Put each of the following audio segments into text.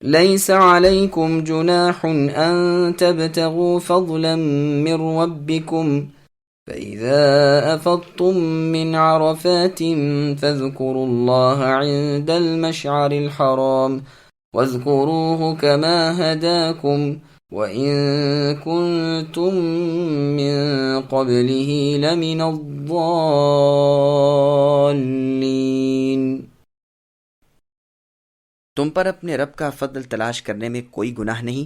ليس عليكم جناح أن تبتغوا فضلا من ربكم فإذا أفضتم من عرفات فاذكروا الله عند المشعر الحرام واذكروه كما هداكم وإن كنتم من قبله لمن الضالين۔ تم پر اپنے رب کا فضل تلاش کرنے میں کوئی گناہ نہیں۔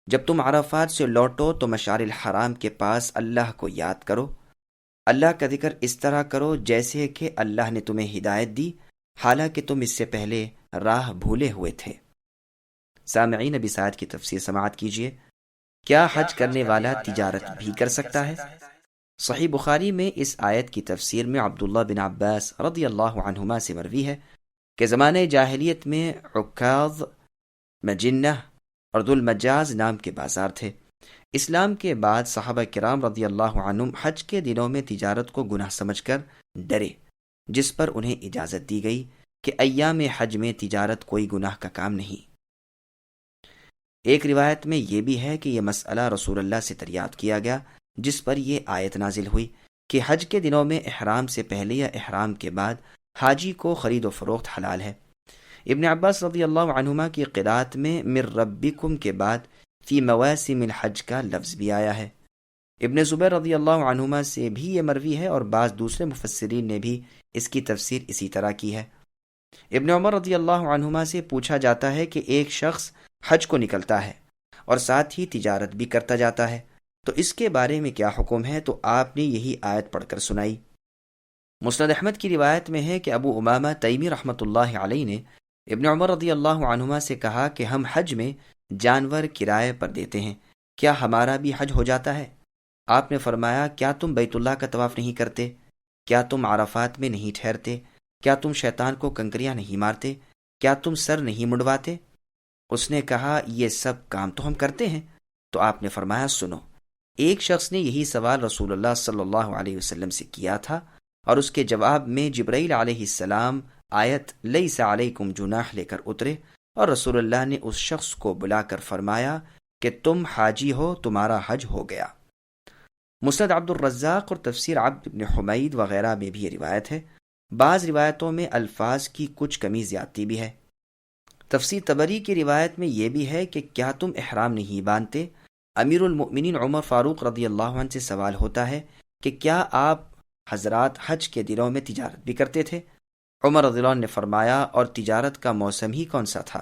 جب تم عرفات سے لوٹو تو مشعر الحرام کے پاس اللہ کو یاد کرو، اللہ کا ذکر اس طرح کرو جیسے کہ اللہ نے تمہیں ہدایت دی، حالانکہ تم اس سے پہلے راہ بھولے ہوئے تھے۔ سامعین، ابی سعد کی تفسیر سماعت کیجیے۔ کیا حج کرنے والا تجارت بھی کر سکتا ہے؟ صحیح بخاری میں اس آیت کی تفسیر میں عبداللہ بن عباس رضی اللہ عنہما سے مروی ہے کہ زمانہ جاہلیت میں عکاظ، مجنہ اور ذوالمجاز نام کے بازار تھے۔ اسلام کے بعد صحابہ کرام رضی اللہ عنہم حج کے دنوں میں تجارت کو گناہ سمجھ کر ڈرے، جس پر انہیں اجازت دی گئی کہ ایام حج میں تجارت کوئی گناہ کا کام نہیں۔ ایک روایت میں یہ بھی ہے کہ یہ مسئلہ رسول اللہ سے دریافت کیا گیا، جس پر یہ آیت نازل ہوئی کہ حج کے دنوں میں احرام سے پہلے یا احرام کے بعد حاجی کو خرید و فروخت حلال ہے۔ ابن عباس رضی اللہ عنہما کی قرات میں من ربکم کے بعد فی مواسم الحج کا لفظ بھی آیا ہے۔ ابن زبیر رضی اللہ عنہما سے بھی یہ مروی ہے اور بعض دوسرے مفسرین نے بھی اس کی تفسیر اسی طرح کی ہے۔ ابن عمر رضی اللہ عنہما سے پوچھا جاتا ہے کہ ایک شخص حج کو نکلتا ہے اور ساتھ ہی تجارت بھی کرتا جاتا ہے، تو اس کے بارے میں کیا حکم ہے؟ تو آپ نے یہی آیت پڑھ کر سنائی۔ مسند احمد کی روایت میں ہے کہ ابو امامہ تیمی رحمۃ اللہ علیہ نے ابن عمر رضی اللہ عنہما سے کہا کہ ہم حج میں جانور کرائے پر دیتے ہیں، کیا ہمارا بھی حج ہو جاتا ہے؟ آپ نے فرمایا، کیا تم بیت اللہ کا طواف نہیں کرتے؟ کیا تم عرفات میں نہیں ٹھہرتے؟ کیا تم شیطان کو کنکریاں نہیں مارتے؟ کیا تم سر نہیں منڈواتے؟ اس نے کہا، یہ سب کام تو ہم کرتے ہیں۔ تو آپ نے فرمایا، سنو، ایک شخص نے یہی سوال رسول اللہ صلی اللہ علیہ وسلم سے کیا تھا، اور اس کے جواب میں جبرائیل علیہ السلام آیت لیس علیکم جناح لے کر اترے، اور رسول اللہ نے اس شخص کو بلا کر فرمایا کہ تم حاجی ہو، تمہارا حج ہو گیا۔ مسند عبد الرزاق اور تفسیر عبد بن حمید وغیرہ میں بھی یہ روایت ہے۔ بعض روایتوں میں الفاظ کی کچھ کمی زیادتی بھی ہے۔ تفسیر طبری کی روایت میں یہ بھی ہے کہ کیا تم احرام نہیں باندھتے؟ امیر المؤمنین عمر فاروق رضی اللہ عنہ سے سوال ہوتا ہے کہ کیا آپ حضرات حج کے دنوں میں تجارت بھی کرتے تھے؟ عمر رضی اللہ عنہ نے فرمایا، اور تجارت کا موسم ہی کون سا تھا؟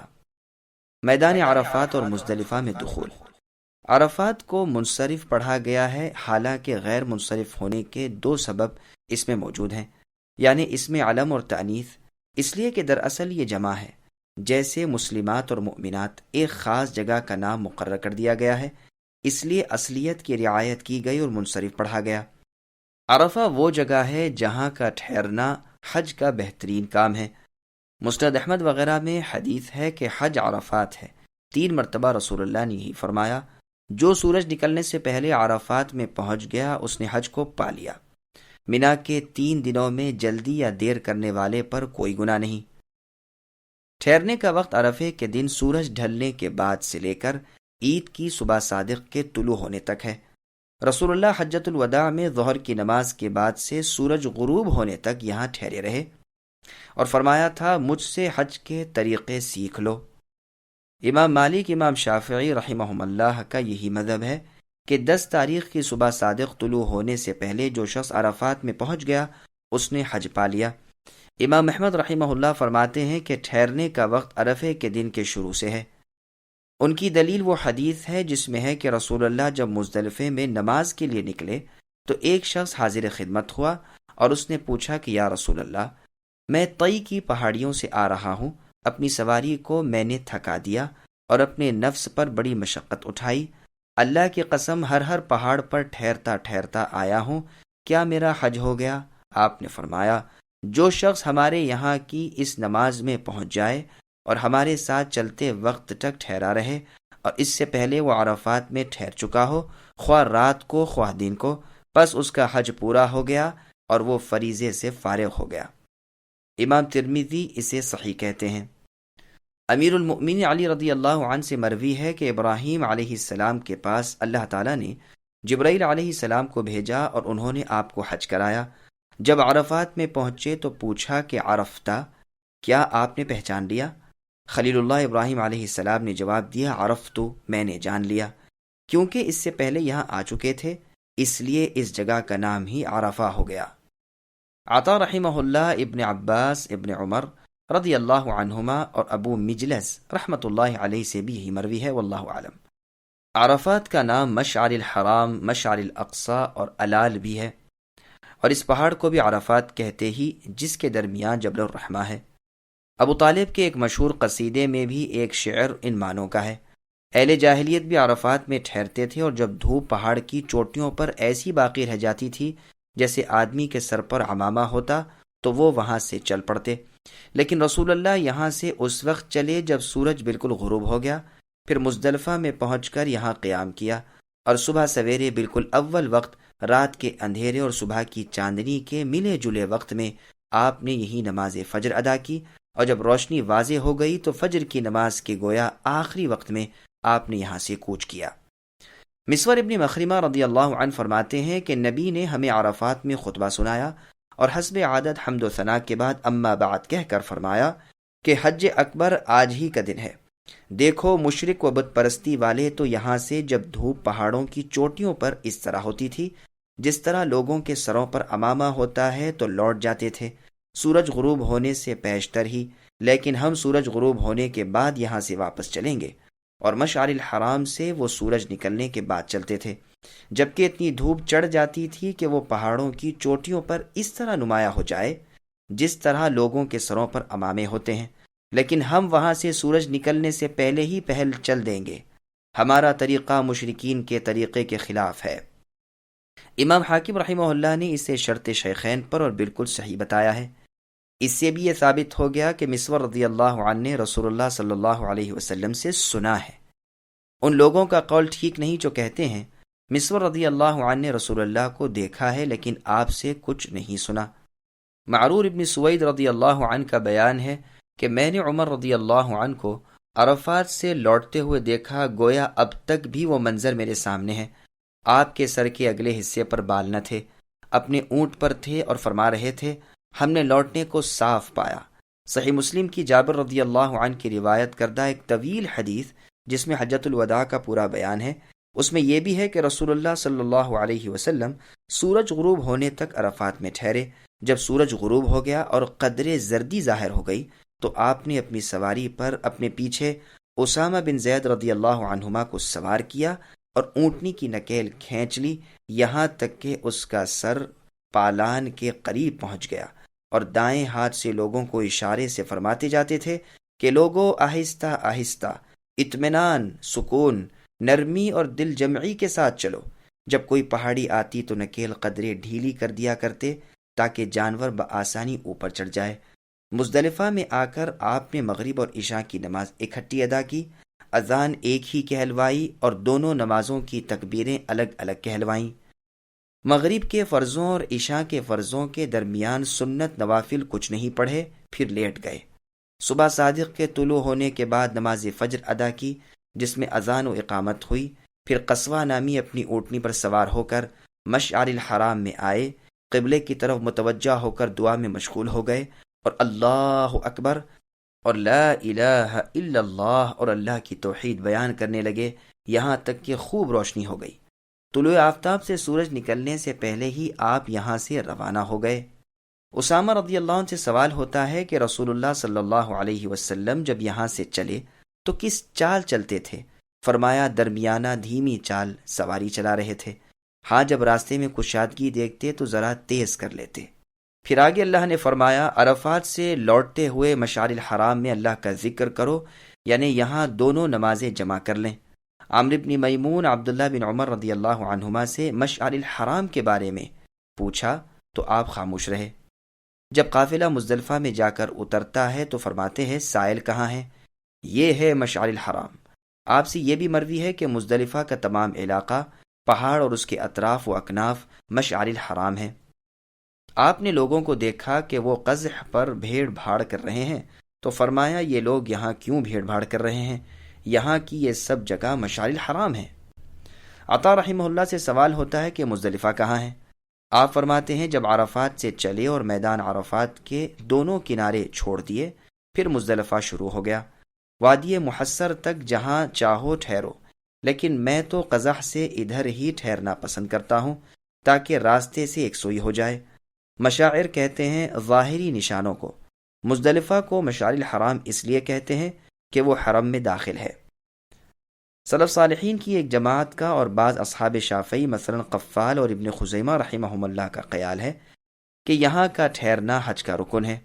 میدان عرفات اور مزدلفہ میں دخول۔ عرفات کو منصرف پڑھا گیا ہے، حالانکہ غیر منصرف ہونے کے دو سبب اس میں موجود ہیں، یعنی اس میں علم اور تانیث، اس لیے کہ دراصل یہ جمع ہے، جیسے مسلمات اور مؤمنات ایک خاص جگہ کا نام مقرر کر دیا گیا ہے، اس لیے اصلیت کی رعایت کی گئی اور منصرف پڑھا گیا۔ عرفہ وہ جگہ ہے جہاں کا ٹھہرنا حج کا بہترین کام ہے۔ مسند احمد وغیرہ میں حدیث ہے کہ حج عرفات ہے۔ 3 مرتبہ رسول اللہ نے یہی فرمایا، جو سورج نکلنے سے پہلے عرفات میں پہنچ گیا اس نے حج کو پا لیا۔ منا کے 3 دنوں میں جلدی یا دیر کرنے والے پر کوئی گناہ نہیں۔ ٹھہرنے کا وقت عرفے کے دن سورج ڈھلنے کے بعد سے لے کر عید کی صبح صادق کے طلوع ہونے تک ہے۔ رسول اللہ حجۃ الوداع میں ظہر کی نماز کے بعد سے سورج غروب ہونے تک یہاں ٹھہرے رہے اور فرمایا تھا، مجھ سے حج کے طریقے سیکھ لو۔ امام مالک، امام شافعی رحمہم اللہ کا یہی مذہب ہے کہ 10 تاریخ کی صبح صادق طلوع ہونے سے پہلے جو شخص عرفات میں پہنچ گیا اس نے حج پا لیا۔ امام احمد رحمہ اللہ فرماتے ہیں کہ ٹھہرنے کا وقت عرفے کے دن کے شروع سے ہے۔ ان کی دلیل وہ حدیث ہے جس میں ہے کہ رسول اللہ جب مزدلفے میں نماز کے لیے نکلے تو ایک شخص حاضر خدمت ہوا اور اس نے پوچھا کہ یا رسول اللہ، میں طئی کی پہاڑیوں سے آ رہا ہوں، اپنی سواری کو میں نے تھکا دیا اور اپنے نفس پر بڑی مشقت اٹھائی، اللہ کی قسم ہر پہاڑ پر ٹھہرتا ٹھہرتا آیا ہوں، کیا میرا حج ہو گیا؟ آپ نے فرمایا، جو شخص ہمارے یہاں کی اس نماز میں پہنچ جائے اور ہمارے ساتھ چلتے وقت تک ٹھہرا رہے اور اس سے پہلے وہ عرفات میں ٹھہر چکا ہو، خواہ رات کو خواہ دن کو، پس اس کا حج پورا ہو گیا اور وہ فریضے سے فارغ ہو گیا۔ امام ترمذی اسے صحیح کہتے ہیں۔ امیر المؤمنین علی رضی اللہ عنہ سے مروی ہے کہ ابراہیم علیہ السلام کے پاس اللہ تعالیٰ نے جبرائیل علیہ السلام کو بھیجا اور انہوں نے آپ کو حج کرایا۔ جب عرفات میں پہنچے تو پوچھا کہ عرفتہ، کیا آپ نے پہچان لیا؟ خلیل اللہ ابراہیم علیہ السلام نے جواب دیا، عرفتو، میں نے جان لیا، کیونکہ اس سے پہلے یہاں آ چکے تھے، اس لیے اس جگہ کا نام ہی عرفہ ہو گیا۔ عطا رحمہ اللہ ابن عباس ابن عمر رضی اللہ عنہما اور ابو مجلس رحمۃ اللہ علیہ سے بھی یہی مروی ہے، واللہ اعلم۔ عرفات کا نام مشعر الحرام، مشعر الاقصی اور الال بھی ہے، اور اس پہاڑ کو بھی عرفات کہتے ہی جس کے درمیان جبل الرحمہ ہے۔ ابو طالب کے ایک مشہور قصیدے میں بھی ایک شعر ان معنوں کا ہے۔ اہل جاہلیت بھی عرفات میں ٹھہرتے تھے، اور جب دھوپ پہاڑ کی چوٹیوں پر ایسی باقی رہ جاتی تھی جیسے آدمی کے سر پر عمامہ ہوتا تو وہ وہاں سے چل پڑتے، لیکن رسول اللہ یہاں سے اس وقت چلے جب سورج بالکل غروب ہو گیا، پھر مزدلفہ میں پہنچ کر یہاں قیام کیا، اور صبح سویرے بالکل اول وقت رات کے اندھیرے اور صبح کی چاندنی کے ملے جلے وقت میں آپ نے یہی نماز فجر ادا کی، اور جب روشنی واضح ہو گئی تو فجر کی نماز کے گویا آخری وقت میں آپ نے یہاں سے کوچ کیا۔ مسور ابن مخرمہ رضی اللہ عنہ فرماتے ہیں کہ نبی نے ہمیں عرفات میں خطبہ سنایا اور حسب عادت حمد و ثنا کے بعد اما بعد کہہ کر فرمایا کہ حج اکبر آج ہی کا دن ہے۔ دیکھو مشرک و بت پرستی والے تو یہاں سے جب دھوپ پہاڑوں کی چوٹیوں پر اس طرح ہوتی تھی جس طرح لوگوں کے سروں پر عمامہ ہوتا ہے تو لوٹ جاتے تھے سورج غروب ہونے سے پیشتر ہی، لیکن ہم سورج غروب ہونے کے بعد یہاں سے واپس چلیں گے، اور مشعر الحرام سے وہ سورج نکلنے کے بعد چلتے تھے، جبکہ اتنی دھوپ چڑھ جاتی تھی کہ وہ پہاڑوں کی چوٹیوں پر اس طرح نمایاں ہو جائے جس طرح لوگوں کے سروں پر عمامے ہوتے ہیں، لیکن ہم وہاں سے سورج نکلنے سے پہلے ہی پہل چل دیں گے۔ ہمارا طریقہ مشرکین کے طریقے کے خلاف ہے۔ امام حاکم رحمہ اللہ نے اسے شرط شیخین پر اور بالکل صحیح بتایا ہے۔ اس سے بھی یہ ثابت ہو گیا کہ مسور رضی اللہ عنہ نے رسول اللہ صلی اللہ علیہ وسلم سے سنا ہے۔ ان لوگوں کا قول ٹھیک نہیں جو کہتے ہیں مسور رضی اللہ عنہ نے رسول اللہ کو دیکھا ہے لیکن آپ سے کچھ نہیں سنا۔ معرور ابن سوید رضی اللہ عنہ کا بیان ہے کہ میں نے عمر رضی اللہ عنہ کو عرفات سے لوٹتے ہوئے دیکھا، گویا اب تک بھی وہ منظر میرے سامنے ہے۔ آپ کے سر کے اگلے حصے پر بال نہ تھے، اپنے اونٹ پر تھے اور فرما رہے تھے، ہم نے لوٹنے کو صاف پایا۔ صحیح مسلم کی جابر رضی اللہ عنہ کی روایت کردہ ایک طویل حدیث جس میں حجۃ الوداع کا پورا بیان ہے، اس میں یہ بھی ہے کہ رسول اللہ صلی اللہ علیہ وسلم سورج غروب ہونے تک عرفات میں ٹھہرے۔ جب سورج غروب ہو گیا اور قدر زردی ظاہر ہو گئی تو آپ نے اپنی سواری پر اپنے پیچھے اسامہ بن زید رضی اللہ عنہما کو سوار کیا اور اونٹنی کی نکیل کھینچ لی، یہاں تک کہ اس کا سر پالان کے قریب پہنچ گیا، اور دائیں ہاتھ سے لوگوں کو اشارے سے فرماتے جاتے تھے کہ لوگوں آہستہ آہستہ، اطمینان، سکون، نرمی اور دل جمعی کے ساتھ چلو۔ جب کوئی پہاڑی آتی تو نکیل قدرے ڈھیلی کر دیا کرتے تاکہ جانور بآسانی اوپر چڑھ جائے۔ مزدلفہ میں آ کر آپ نے مغرب اور عشاء کی نماز اکٹھی ادا کی، اذان ایک ہی کہلوائی اور دونوں نمازوں کی تکبیریں الگ الگ کہلوائیں۔ مغرب کے فرضوں اور عشاء کے فرضوں کے درمیان سنت نوافل کچھ نہیں پڑھے، پھر لیٹ گئے۔ صبح صادق کے طلوع ہونے کے بعد نماز فجر ادا کی جس میں اذان و اقامت ہوئی، پھر قصوہ نامی اپنی اونٹنی پر سوار ہو کر مشعر الحرام میں آئے، قبلے کی طرف متوجہ ہو کر دعا میں مشغول ہو گئے اور اللہ اکبر اور لا الہ الا اللہ اور اللہ کی توحید بیان کرنے لگے، یہاں تک کہ خوب روشنی ہو گئی۔ طلوع آفتاب سے سورج نکلنے سے پہلے ہی آپ یہاں سے روانہ ہو گئے۔ اسامہ رضی اللہ عنہ سے سوال ہوتا ہے کہ رسول اللہ صلی اللہ علیہ وسلم جب یہاں سے چلے تو کس چال چلتے تھے؟ فرمایا درمیانہ دھیمی چال سواری چلا رہے تھے، ہاں جب راستے میں کشادگی دیکھتے تو ذرا تیز کر لیتے۔ پھر آگے اللہ نے فرمایا عرفات سے لوٹتے ہوئے مشعر الحرام میں اللہ کا ذکر کرو، یعنی یہاں دونوں نمازیں جمع کر لیں۔ عمرو بن میمون عبداللہ بن عمر رضی اللہ عنہما سے مشعر الحرام کے بارے میں پوچھا تو آپ خاموش رہے۔ جب قافلہ مزدلفہ میں جا کر اترتا ہے تو فرماتے ہیں سائل کہاں ہے؟ یہ ہے مشعر الحرام۔ آپ سے یہ بھی مروی ہے کہ مزدلفہ کا تمام علاقہ، پہاڑ اور اس کے اطراف و اکناف مشعر الحرام ہے۔ آپ نے لوگوں کو دیکھا کہ وہ قزح پر بھیڑ بھاڑ کر رہے ہیں تو فرمایا یہ لوگ یہاں کیوں بھیڑ بھاڑ کر رہے ہیں؟ یہاں کی یہ سب جگہ مشعر الحرام ہے۔ عطا رحمہ اللہ سے سوال ہوتا ہے کہ مزدلفہ کہاں ہے؟ آپ فرماتے ہیں جب عرفات سے چلے اور میدان عرفات کے دونوں کنارے چھوڑ دیے پھر مزدلفہ شروع ہو گیا، وادی محصر تک جہاں چاہو ٹھہرو، لیکن میں تو قزح سے ادھر ہی ٹھہرنا پسند کرتا ہوں تاکہ راستے سے یکسوئی ہو جائے۔ مشاعر کہتے ہیں ظاہری نشانوں کو، مزدلفہ کو مشعر الحرام اس لیے کہتے ہیں کہ وہ حرم میں داخل ہے۔ سلف صالحین کی ایک جماعت کا اور بعض اصحاب شافعی مثلا قفال اور ابن خزیمہ رحمہم اللہ کا خیال ہے کہ یہاں کا ٹھہرنا حج کا رکن ہے،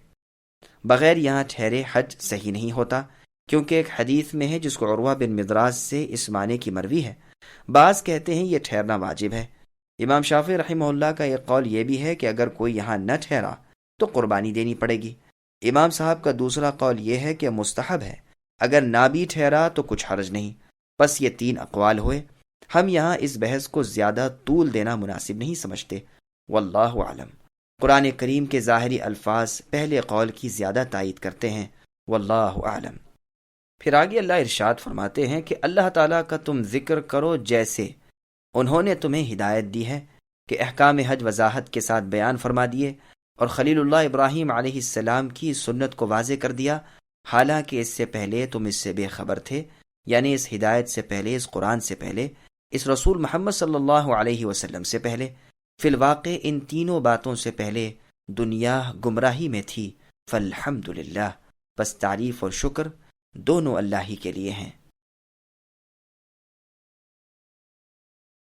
بغیر یہاں ٹھہرے حج صحیح نہیں ہوتا، کیونکہ ایک حدیث میں ہے جس کو عروہ بن مدراس سے اس معنی کی مروی ہے۔ بعض کہتے ہیں یہ ٹھہرنا واجب ہے۔ امام شافعی رحمہ اللہ کا ایک قول یہ بھی ہے کہ اگر کوئی یہاں نہ ٹھہرا تو قربانی دینی پڑے گی۔ امام صاحب کا دوسرا قول یہ ہے کہ مستحب ہے، اگر نہ بھی ٹھہرا تو کچھ حرج نہیں۔ بس یہ تین اقوال ہوئے، ہم یہاں اس بحث کو زیادہ طول دینا مناسب نہیں سمجھتے، واللہ اعلم۔ قرآن کریم کے ظاہری الفاظ پہلے قول کی زیادہ تائید کرتے ہیں، واللہ اعلم۔ پھر آگے اللہ ارشاد فرماتے ہیں کہ اللہ تعالیٰ کا تم ذکر کرو جیسے انہوں نے تمہیں ہدایت دی ہے، کہ احکام حج وضاحت کے ساتھ بیان فرما دیے اور خلیل اللہ ابراہیم علیہ السلام کی سنت کو واضح کر دیا، حالانکہ اس سے پہلے تم اس سے بے خبر تھے، یعنی اس ہدایت سے پہلے، اس قرآن سے پہلے، اس رسول محمد صلی اللہ علیہ وسلم سے پہلے۔ فی الواقع ان تینوں باتوں سے پہلے دنیا گمراہی میں تھی، فالحمدللہ، بس تعریف اور شکر دونوں اللہ ہی کے لیے ہیں۔